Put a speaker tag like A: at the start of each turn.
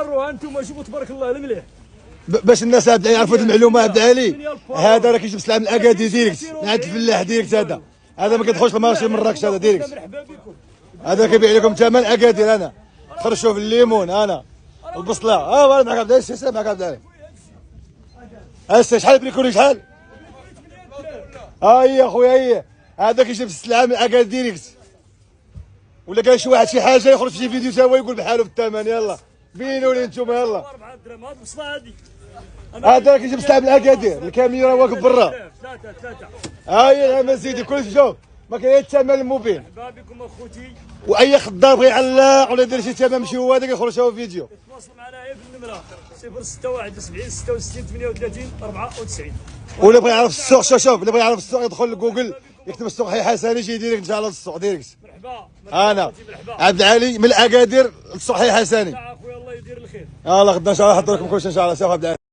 A: قروها انتم شوفوا تبارك الله المليح.
B: باش الناس يعرفوا هذه المعلومه عبد العالي، هذا راه كيجيب سلعه من اكادير ديريكت من عند الفلاح ديريكت. هذا ما كيدخلش المارشي من مراكش، هذا ديريكت. هذا كيبيع لكم ثمن اكادير. انا خرجوا في الليمون، انا البصله. وانا معك عبد العالي. السلام معك عبد العالي. شحال بريكولي شحال؟ هي اخويا هي. هذا كيجيب السلعه من اكادير ديريكت. ولا قال شي واحد شي حاجه يخرج في شي فيديو تا هو يقول بحاله في الثمن. يلا بينوا لي انتم. يلا
A: 4 درهم هذه البصله هذه.
B: هذا كيجيب سلعه من اكادير. الكاميرا واقف برا.
A: 3
B: هاي ما نزيد كل شوف ما كاين الثمن المبين.
A: مرحبا بكم اخوتي.
B: واي خضار بغى يعلق ولا يدير شي ثمن ماشي هو هذاك يخرج هو فيديو.
A: تواصلوا معنا هي في النمره 061 66 38 94.
B: ولا بغى يعرف السوق شوف اللي بغى يعرف السوق يدخل لجوجل يكتب السوق حي حسني يجي ديريكت ان شاء الله السوق ديريكت.
A: مرحبا.
B: انا عبد العالي من الاكادير السوق حي حسني.
A: اخويا الله يدير الخير.
B: يلا غدا ان شاء الله نحط لكم كلشي ان شاء الله. سير عبد العالي.